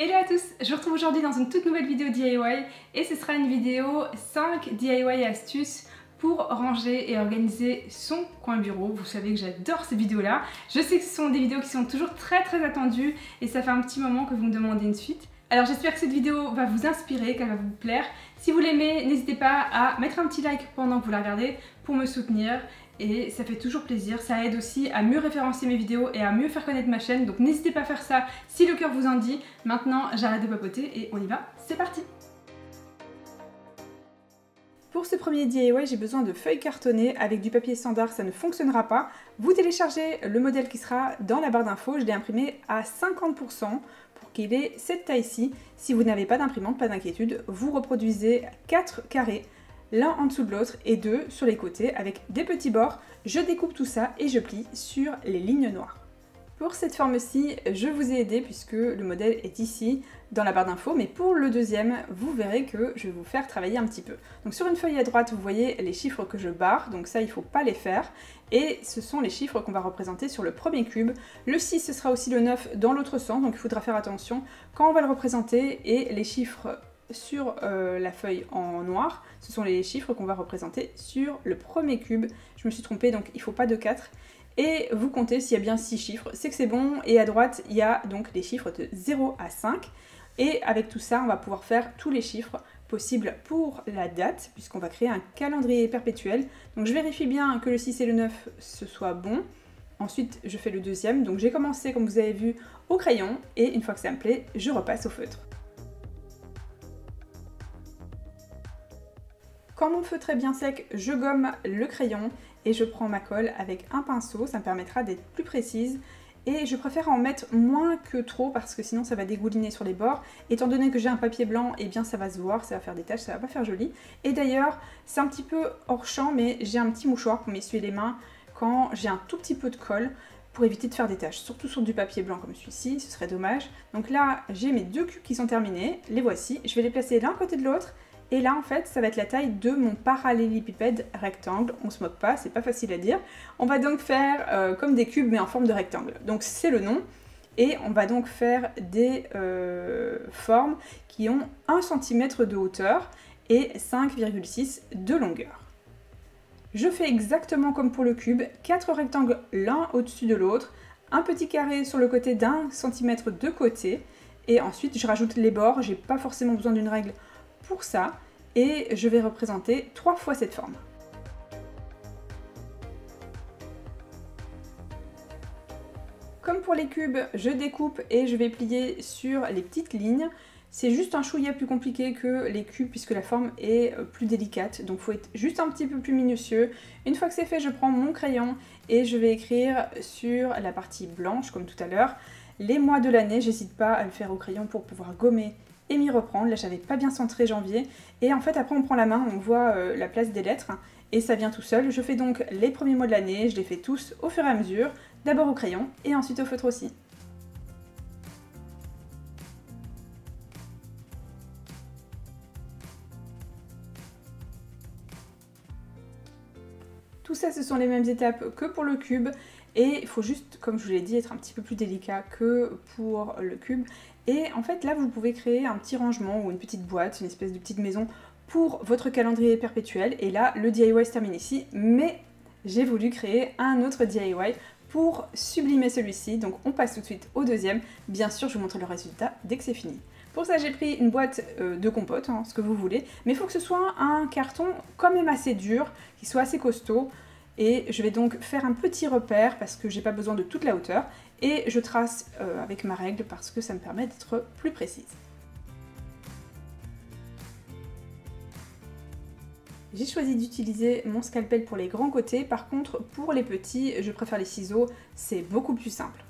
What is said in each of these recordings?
Hello à tous, je vous retrouve aujourd'hui dans une toute nouvelle vidéo DIY et ce sera une vidéo 5 DIY astuces pour ranger et organiser son coin bureau. Vous savez que j'adore ces vidéos là. Je sais que ce sont des vidéos qui sont toujours très attendues et ça fait un petit moment que vous me demandez une suite. Alors j'espère que cette vidéo va vous inspirer, qu'elle va vous plaire. Si vous l'aimez, n'hésitez pas à mettre un petit like pendant que vous la regardez pour me soutenir. Et ça fait toujours plaisir, ça aide aussi à mieux référencer mes vidéos et à mieux faire connaître ma chaîne. Donc n'hésitez pas à faire ça si le cœur vous en dit. Maintenant, j'arrête de papoter et on y va, c'est parti! Pour ce premier DIY, j'ai besoin de feuilles cartonnées. Avec du papier standard, ça ne fonctionnera pas. Vous téléchargez le modèle qui sera dans la barre d'infos. Je l'ai imprimé à 50% pour qu'il ait cette taille-ci. Si vous n'avez pas d'imprimante, pas d'inquiétude, vous reproduisez 4 carrés, l'un en dessous de l'autre et 2 sur les côtés avec des petits bords. Je découpe tout ça et je plie sur les lignes noires. Pour cette forme-ci, je vous ai aidé puisque le modèle est ici dans la barre d'infos, mais pour le deuxième, vous verrez que je vais vous faire travailler un petit peu. Donc sur une feuille à droite, vous voyez les chiffres que je barre, donc ça il ne faut pas les faire. Et ce sont les chiffres qu'on va représenter sur le premier cube. Le 6, ce sera aussi le 9 dans l'autre sens, donc il faudra faire attention quand on va le représenter. Et les chiffres sur la feuille en noir, ce sont les chiffres qu'on va représenter sur le premier cube. Je me suis trompée, donc il ne faut pas de 4. Et vous comptez s'il y a bien 6 chiffres, c'est que c'est bon. Et à droite, il y a donc les chiffres de 0 à 5. Et avec tout ça, on va pouvoir faire tous les chiffres possibles pour la date, puisqu'on va créer un calendrier perpétuel. Donc je vérifie bien que le 6 et le 9, ce soit bon. Ensuite, je fais le deuxième. Donc j'ai commencé, comme vous avez vu, au crayon. Et une fois que ça me plaît, je repasse au feutre. Quand mon feutre est bien sec, je gomme le crayon et je prends ma colle avec un pinceau, ça me permettra d'être plus précise. Et je préfère en mettre moins que trop parce que sinon ça va dégouliner sur les bords. Étant donné que j'ai un papier blanc, eh bien ça va se voir, ça va faire des taches, ça va pas faire joli. Et d'ailleurs, c'est un petit peu hors champ, mais j'ai un petit mouchoir pour m'essuyer les mains quand j'ai un tout petit peu de colle pour éviter de faire des taches, surtout sur du papier blanc comme celui-ci, ce serait dommage. Donc là, j'ai mes deux cubes qui sont terminés, les voici. Je vais les placer l'un côté de l'autre. Et là, en fait, ça va être la taille de mon parallélépipède rectangle. On se moque pas, c'est pas facile à dire. On va donc faire comme des cubes, mais en forme de rectangle. Donc c'est le nom. Et on va donc faire des formes qui ont 1 cm de hauteur et 5,6 de longueur. Je fais exactement comme pour le cube, 4 rectangles l'un au-dessus de l'autre, un petit carré sur le côté d'1 cm de côté. Et ensuite, je rajoute les bords. J'ai pas forcément besoin d'une règle pour ça, et je vais représenter 3 fois cette forme. Comme pour les cubes, je découpe et je vais plier sur les petites lignes. C'est juste un chouïa plus compliqué que les cubes puisque la forme est plus délicate, donc il faut être juste un petit peu plus minutieux. Une fois que c'est fait, je prends mon crayon et je vais écrire sur la partie blanche, comme tout à l'heure, les mois de l'année. J'hésite pas à le faire au crayon pour pouvoir gommer et m'y reprendre. Là, j'avais pas bien centré janvier. Et en fait, après, on prend la main, on voit la place des lettres et ça vient tout seul. Je fais donc les premiers mois de l'année, je les fais tous au fur et à mesure, d'abord au crayon et ensuite au feutre aussi. Tout ça, ce sont les mêmes étapes que pour le cube. Et il faut juste, comme je vous l'ai dit, être un petit peu plus délicat que pour le cube. Et en fait, là, vous pouvez créer un petit rangement ou une petite boîte, une espèce de petite maison pour votre calendrier perpétuel. Et là, le DIY se termine ici. Mais j'ai voulu créer un autre DIY pour sublimer celui-ci. Donc, on passe tout de suite au deuxième. Bien sûr, je vous montre le résultat dès que c'est fini. Pour ça, j'ai pris une boîte de compote, ce que vous voulez. Mais il faut que ce soit un carton quand même assez dur, qui soit assez costaud. Et je vais donc faire un petit repère parce que j'ai pas besoin de toute la hauteur. Et je trace avec ma règle parce que ça me permet d'être plus précise. J'ai choisi d'utiliser mon scalpel pour les grands côtés. Par contre, pour les petits, je préfère les ciseaux. C'est beaucoup plus simple.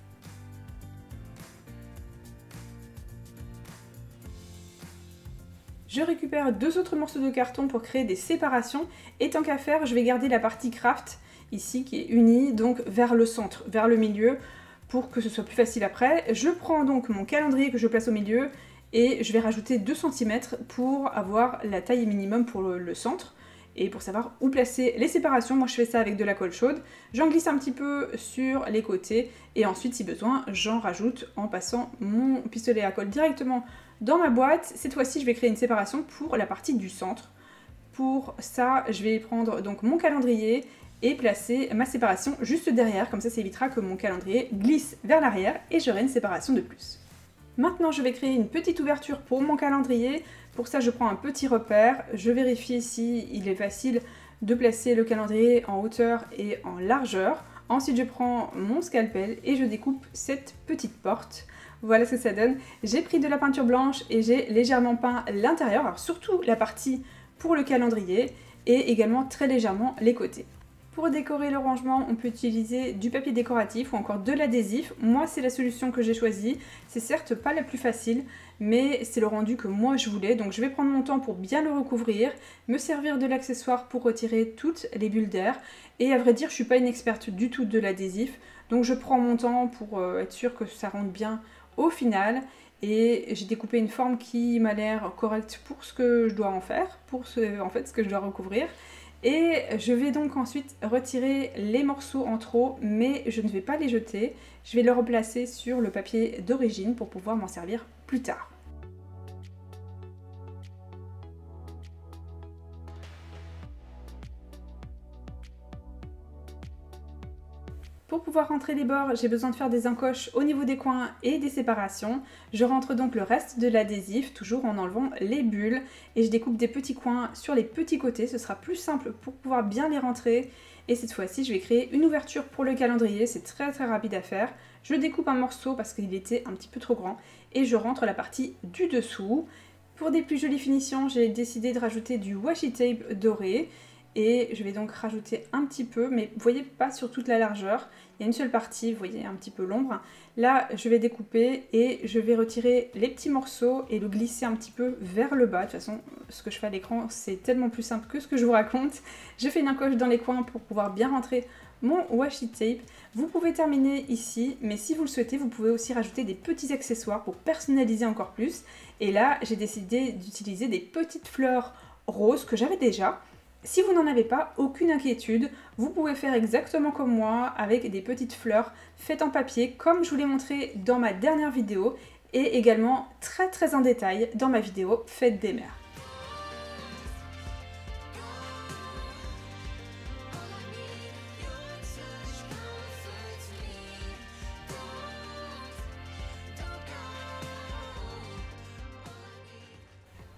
Je récupère 2 autres morceaux de carton pour créer des séparations. Et tant qu'à faire, je vais garder la partie craft ici qui est unie, donc vers le centre, vers le milieu, pour que ce soit plus facile après. Je prends donc mon calendrier que je place au milieu et je vais rajouter 2 cm pour avoir la taille minimum pour le centre. et pour savoir où placer les séparations, moi je fais ça avec de la colle chaude. J'en glisse un petit peu sur les côtés et ensuite si besoin j'en rajoute en passant mon pistolet à colle directement dans ma boîte. Cette fois-ci je vais créer une séparation pour la partie du centre. Pour ça je vais prendre donc mon calendrier et placer ma séparation juste derrière, comme ça évitera que mon calendrier glisse vers l'arrière et j'aurai une séparation de plus. Maintenant je vais créer une petite ouverture pour mon calendrier. Pour ça je prends un petit repère, je vérifie si il est facile de placer le calendrier en hauteur et en largeur. Ensuite je prends mon scalpel et je découpe cette petite porte. Voilà ce que ça donne. J'ai pris de la peinture blanche et j'ai légèrement peint l'intérieur, alors surtout la partie pour le calendrier et également très légèrement les côtés. Pour décorer le rangement, on peut utiliser du papier décoratif ou encore de l'adhésif. Moi, c'est la solution que j'ai choisie. C'est certes pas la plus facile, mais c'est le rendu que moi je voulais. Donc je vais prendre mon temps pour bien le recouvrir, me servir de l'accessoire pour retirer toutes les bulles d'air. Et à vrai dire, je suis pas une experte du tout de l'adhésif. Donc je prends mon temps pour être sûre que ça rentre bien au final. Et j'ai découpé une forme qui m'a l'air correcte pour ce que je dois en faire, pour ce que je dois recouvrir. Et je vais donc ensuite retirer les morceaux en trop, mais je ne vais pas les jeter. Je vais les replacer sur le papier d'origine pour pouvoir m'en servir plus tard. Pour pouvoir rentrer les bords, j'ai besoin de faire des encoches au niveau des coins et des séparations. Je rentre donc le reste de l'adhésif, toujours en enlevant les bulles. Et je découpe des petits coins sur les petits côtés, ce sera plus simple pour pouvoir bien les rentrer. Et cette fois-ci, je vais créer une ouverture pour le calendrier, c'est très rapide à faire. Je découpe un morceau parce qu'il était un petit peu trop grand et je rentre la partie du dessous. Pour des plus jolies finitions, j'ai décidé de rajouter du washi tape doré. Et je vais donc rajouter un petit peu, mais vous voyez pas sur toute la largeur, il y a une seule partie, vous voyez un petit peu l'ombre. Là je vais découper et je vais retirer les petits morceaux et le glisser un petit peu vers le bas. De toute façon ce que je fais à l'écran c'est tellement plus simple que ce que je vous raconte. Je fais une encoche dans les coins pour pouvoir bien rentrer mon washi tape. Vous pouvez terminer ici, mais si vous le souhaitez vous pouvez aussi rajouter des petits accessoires pour personnaliser encore plus. Et là j'ai décidé d'utiliser des petites fleurs roses que j'avais déjà. Si vous n'en avez pas, aucune inquiétude, vous pouvez faire exactement comme moi avec des petites fleurs faites en papier comme je vous l'ai montré dans ma dernière vidéo et également très en détail dans ma vidéo Fête des mères.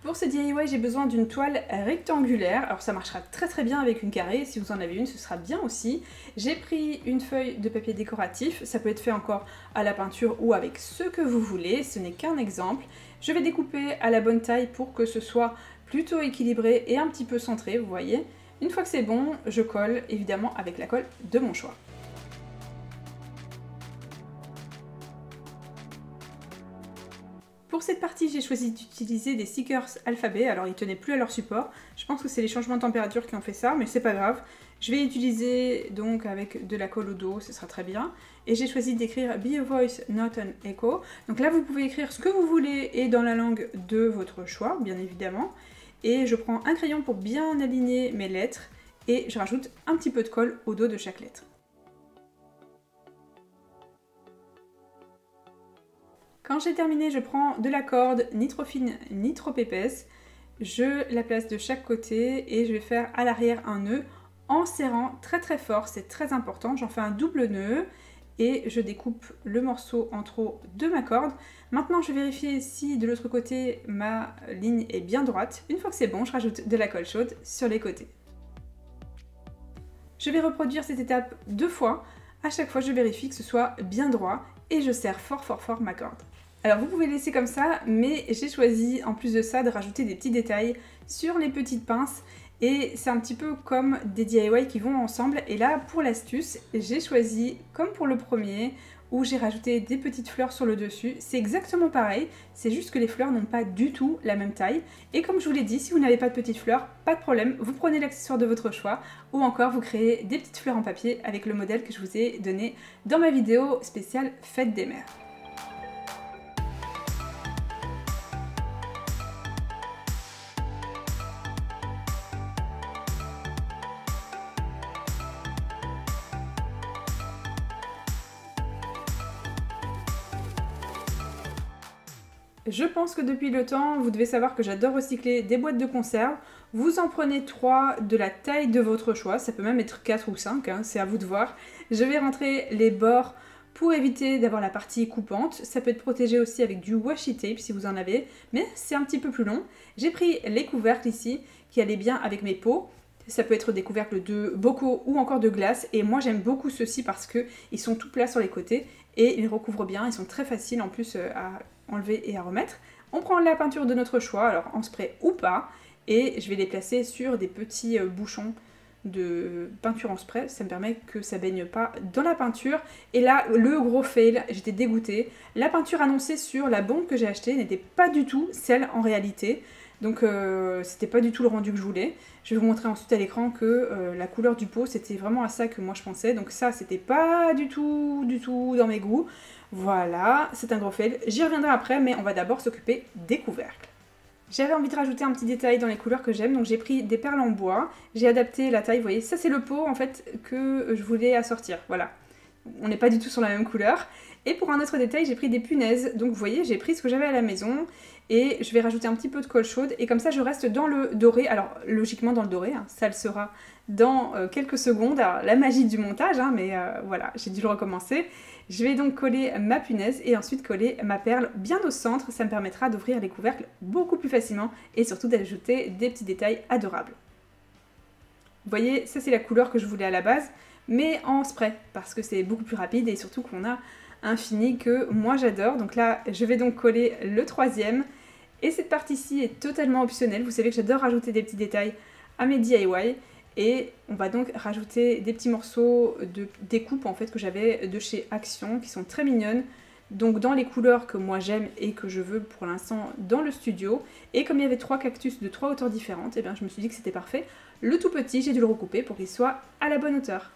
Pour ce DIY, j'ai besoin d'une toile rectangulaire, alors ça marchera très bien avec une carrée, si vous en avez une ce sera bien aussi. J'ai pris une feuille de papier décoratif, ça peut être fait encore à la peinture ou avec ce que vous voulez, ce n'est qu'un exemple. Je vais découper à la bonne taille pour que ce soit plutôt équilibré et un petit peu centré, vous voyez. Une fois que c'est bon, je colle évidemment avec la colle de mon choix. Pour cette partie, j'ai choisi d'utiliser des stickers alphabet, alors ils tenaient plus à leur support. Je pense que c'est les changements de température qui ont fait ça, mais c'est pas grave. Je vais utiliser donc avec de la colle au dos, ce sera très bien. Et j'ai choisi d'écrire Be a voice, not an echo. Donc là, vous pouvez écrire ce que vous voulez et dans la langue de votre choix, bien évidemment. Et je prends un crayon pour bien aligner mes lettres et je rajoute un petit peu de colle au dos de chaque lettre. Quand j'ai terminé, je prends de la corde ni trop fine ni trop épaisse, je la place de chaque côté et je vais faire à l'arrière un nœud en serrant très fort, c'est très important. J'en fais un double nœud et je découpe le morceau en trop de ma corde. Maintenant je vais vérifier si de l'autre côté ma ligne est bien droite. Une fois que c'est bon, je rajoute de la colle chaude sur les côtés. Je vais reproduire cette étape 2 fois. À chaque fois je vérifie que ce soit bien droit et je serre fort ma corde. Alors vous pouvez laisser comme ça, mais j'ai choisi en plus de ça de rajouter des petits détails sur les petites pinces et c'est un petit peu comme des DIY qui vont ensemble. Et là pour l'astuce, j'ai choisi comme pour le premier où j'ai rajouté des petites fleurs sur le dessus. C'est exactement pareil, c'est juste que les fleurs n'ont pas du tout la même taille. Et comme je vous l'ai dit, si vous n'avez pas de petites fleurs, pas de problème, vous prenez l'accessoire de votre choix ou encore vous créez des petites fleurs en papier avec le modèle que je vous ai donné dans ma vidéo spéciale Fête des mères. Je pense que depuis le temps, vous devez savoir que j'adore recycler des boîtes de conserve. Vous en prenez 3 de la taille de votre choix, ça peut même être 4 ou 5, hein, c'est à vous de voir. Je vais rentrer les bords pour éviter d'avoir la partie coupante. Ça peut être protégé aussi avec du washi tape si vous en avez, mais c'est un petit peu plus long. J'ai pris les couvercles ici qui allaient bien avec mes pots. Ça peut être des couvercles de bocaux ou encore de glace, et moi j'aime beaucoup ceux-ci parce qu'ils sont tout plats sur les côtés et ils recouvrent bien, ils sont très faciles en plus à enlever et à remettre. On prend la peinture de notre choix, alors en spray ou pas, et je vais les placer sur des petits bouchons de peinture en spray, ça me permet que ça baigne pas dans la peinture. Et là, le gros fail, j'étais dégoûtée. La peinture annoncée sur la bombe que j'ai achetée n'était pas du tout celle en réalité. Donc c'était pas du tout le rendu que je voulais. Je vais vous montrer ensuite à l'écran que la couleur du pot, c'était vraiment à ça que moi je pensais. Donc ça, c'était pas du tout dans mes goûts. Voilà, c'est un gros fail. J'y reviendrai après, mais on va d'abord s'occuper des couvercles. J'avais envie de rajouter un petit détail dans les couleurs que j'aime, donc j'ai pris des perles en bois. J'ai adapté la taille, vous voyez, ça c'est le pot en fait que je voulais assortir. Voilà, on n'est pas du tout sur la même couleur. Et pour un autre détail, j'ai pris des punaises. Donc vous voyez, j'ai pris ce que j'avais à la maison et je vais rajouter un petit peu de colle chaude. Et comme ça, je reste dans le doré. Alors logiquement dans le doré, hein, ça le sera dans quelques secondes. Alors la magie du montage, hein, mais voilà, j'ai dû le recommencer. Je vais donc coller ma punaise et ensuite coller ma perle bien au centre. Ça me permettra d'ouvrir les couvercles beaucoup plus facilement et surtout d'ajouter des petits détails adorables. Vous voyez, ça c'est la couleur que je voulais à la base, mais en spray, parce que c'est beaucoup plus rapide et surtout qu'on a un fini que moi j'adore. Donc là, je vais donc coller le troisième. Et cette partie-ci est totalement optionnelle. Vous savez que j'adore rajouter des petits détails à mes DIY. Et on va donc rajouter des petits morceaux de découpe en fait que j'avais de chez Action, qui sont très mignonnes. Donc dans les couleurs que moi j'aime et que je veux pour l'instant dans le studio. Et comme il y avait 3 cactus de 3 hauteurs différentes, et bien je me suis dit que c'était parfait. Le tout petit, j'ai dû le recouper pour qu'il soit à la bonne hauteur.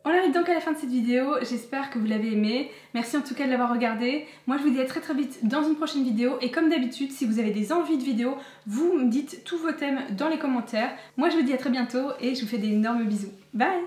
On arrive donc à la fin de cette vidéo, j'espère que vous l'avez aimé. Merci en tout cas de l'avoir regardé. Moi je vous dis à très vite dans une prochaine vidéo. Et comme d'habitude, si vous avez des envies de vidéos, vous me dites tous vos thèmes dans les commentaires. Moi je vous dis à très bientôt et je vous fais d'énormes bisous. Bye!